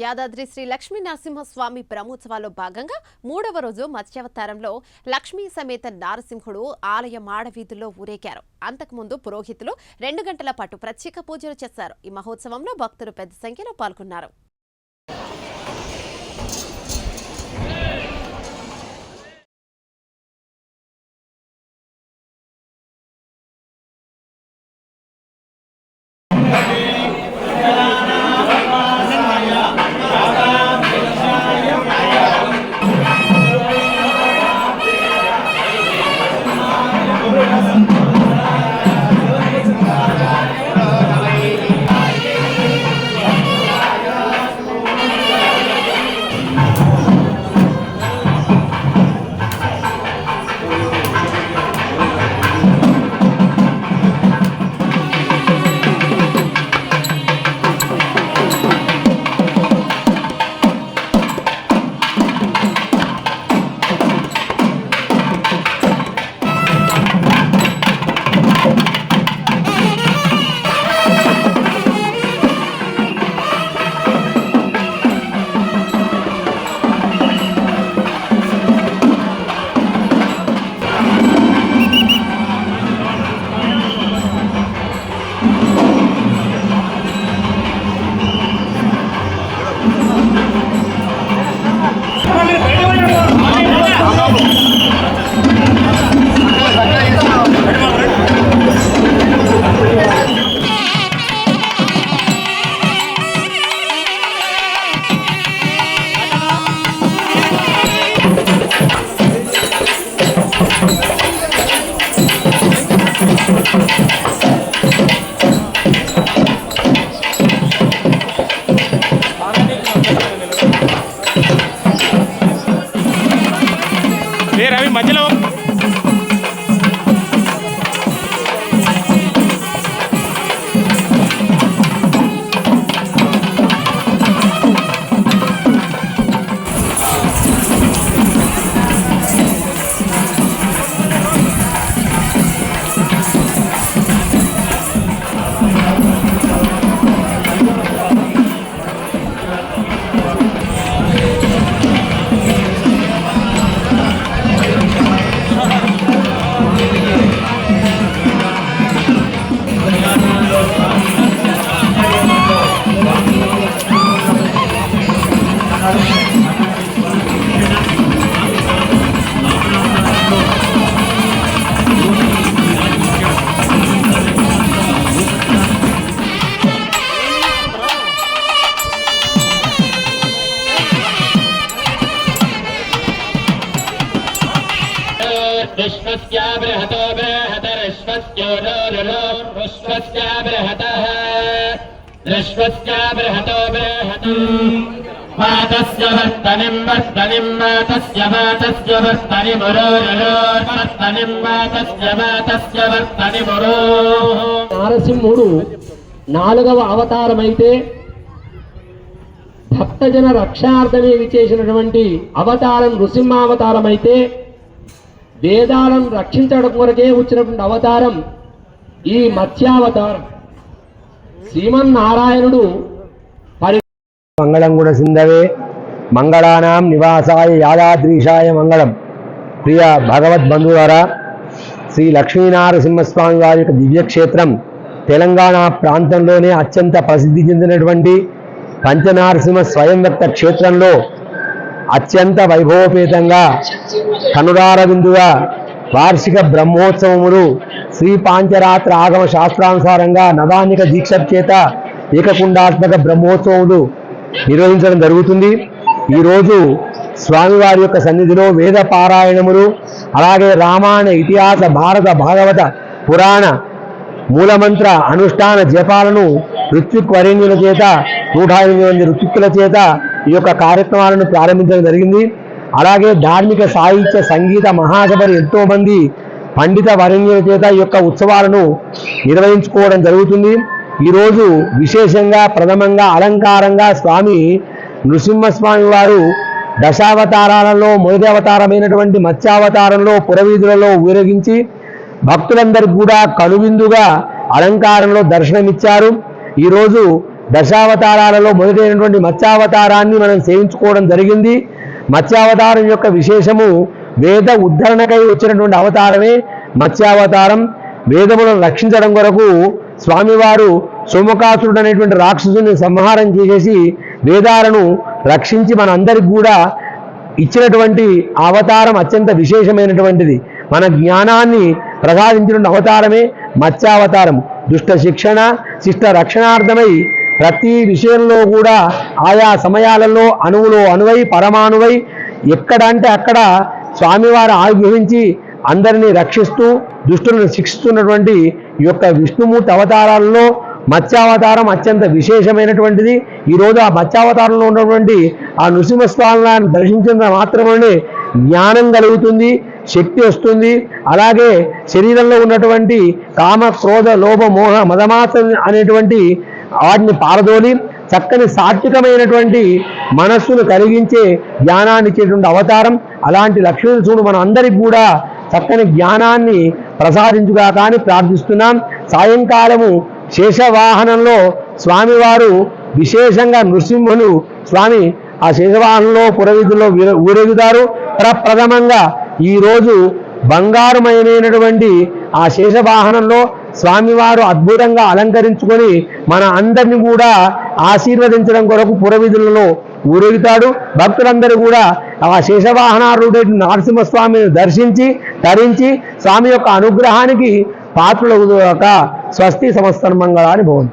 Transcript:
యాదాద్రి శ్రీ లక్ష్మీ నరసింహస్వామి బ్రహ్మోత్సవాల్లో భాగంగా 3వ రోజు మత్స్యావతారంలో లక్ష్మీ సమేత నారసింహుడు ఆలయ మాడవీధుల్లో ఊరేగారు. అంతకుముందు పురోహితులు 2 గంటల పాటు ప్రత్యేక పూజలు చేశారు. ఈ మహోత్సవంలో భక్తులు పెద్ద సంఖ్యలో పాల్గొన్నారు. మధ్యలో विश्वस्य बृहतो बृहतरश्वस्य विश्वस्य बृहतः विश्वस्य बृहतो बृहतम् मातस्य वर्तनिं वर्तनिं मातस्य वर्तनिमुरोर्वर्तनिं मातस्य वर्तनिमुरो నారసింహుడు 4వ అవతారమైతే భక్తజన రక్షార్థమే విచేసినటువంటి అవతారం నృసింహావతారమైతే వేదాలను రక్షించడం కొరకే వచ్చినటువంటి అవతారం ఈ మత్స్యావతారం. శ్రీమన్నారాయణుడు మంగళం కూడా సింధవే మంగళానాం నివాసాయ యాదాద్రీషాయ మంగళం. ప్రియ భగవద్బంధువారా, శ్రీ లక్ష్మీనారసింహస్వామి వారి యొక్క దివ్యక్షేత్రం తెలంగాణ ప్రాంతంలోనే అత్యంత ప్రసిద్ధి చెందినటువంటి పంచనారసింహ స్వయం వ్యక్త క్షేత్రంలో అత్యంత వైభవపేతంగా కనురార విందుగా వార్షిక బ్రహ్మోత్సవములు శ్రీ పాంచరాత్ర ఆగమ శాస్త్రానుసారంగా నవానిక దీక్ష చేత ఏకకుండాత్మక బ్రహ్మోత్సవములు నిర్వహించడం జరుగుతుంది. ఈరోజు స్వామివారి యొక్క సన్నిధిలో వేద పారాయణములు, అలాగే రామాయణ ఇతిహాస భారత భాగవత పురాణ మూలమంత్ర అనుష్ఠాన జపాలను ఋత్విక్ వరేణ్యుల చేత 108 మంది ఋత్విక్కుల చేత ఈ యొక్క కార్యక్రమాలను ప్రారంభించడం జరిగింది. అలాగే ధార్మిక సాహిత్య సంగీత మహాసభలు ఎంతో మంది పండిత వరేణ్యుల చేత ఈ యొక్క ఉత్సవాలను నిర్వహించుకోవడం జరుగుతుంది. ఈరోజు విశేషంగా ప్రథమంగా అలంకారంగా స్వామి నృసింహస్వామి వారు దశావతారాలలో మొదటి అవతారమైనటువంటి మత్స్యావతారంలో పురవీధులలో ఊరేగించి భక్తులందరికీ కూడా కనువిందుగా అలంకారంలో దర్శనమిచ్చారు. ఈరోజు దశావతారాలలో మొదటైనటువంటి మత్స్యావతారాన్ని మనం సేవించుకోవడం జరిగింది. మత్స్యావతారం యొక్క విశేషము వేద ఉద్ధరణకై వచ్చినటువంటి అవతారమే మత్స్యావతారం. వేదములను రక్షించడం కొరకు స్వామివారు సోమకాసురుడు అనేటువంటి రాక్షసుని సంహారం చేసేసి వేదాలను రక్షించి మనందరికి కూడా ఇచ్చినటువంటి అవతారం అత్యంత విశేషమైనటువంటిది. మన జ్ఞానాన్ని ప్రసాదించినటువంటి అవతారమే మత్స్యావతారం. దుష్ట శిక్షణ శిష్ట రక్షణార్థమై ప్రతి విషయంలో కూడా ఆయా సమయాలలో అణువులో అణువై పరమాణువై ఎక్కడ అంటే అక్కడ స్వామివారు ఆవిర్భవించి అందరినీ రక్షిస్తూ దుష్టులను శిక్షిస్తున్నటువంటి ఈ యొక్క విష్ణుమూర్తి అవతారాలలో మత్స్యావతారం అత్యంత విశేషమైనటువంటిది. ఈరోజు ఆ మత్స్యావతారంలో ఉన్నటువంటి ఆ నృసింహస్వామిని దర్శించిన మాత్రమే జ్ఞానం కలుగుతుంది, శక్తి వస్తుంది. అలాగే శరీరంలో ఉన్నటువంటి కామ క్రోధ లోభ మోహ మదమాస అనేటువంటి వాటిని పారదోలి చక్కని సాత్వికమైనటువంటి మనస్సును కలిగించే జ్ఞానాన్ని ఇచ్చేటువంటి అవతారం. అలాంటి లక్ష్మీనరసింహుడు మన అందరికి కూడా చక్కని జ్ఞానాన్ని ప్రసాదించుగాక అని ప్రార్థిస్తున్నాం. సాయంకాలము శేషవాహనంలో స్వామివారు విశేషంగా నృసింహులు స్వామి ఆ శేషవాహనంలో పురవీధుల్లో ఊరేగుతారు. ప్రప్రథమంగా ఈరోజు బంగారుమయమైనటువంటి ఆ శేషవాహనంలో స్వామివారు అద్భుతంగా అలంకరించుకొని మన అందరినీ కూడా ఆశీర్వదించడం కొరకు పురవీధులలో ఊరేగుతాడు. భక్తులందరూ కూడా ఆ శేషవాహనారుడు నరసింహస్వామిని దర్శించి తరించి స్వామి యొక్క అనుగ్రహానికి పాత్రులవుగాక. స్వస్తి సమస్తన్మంగళాని భవంతు.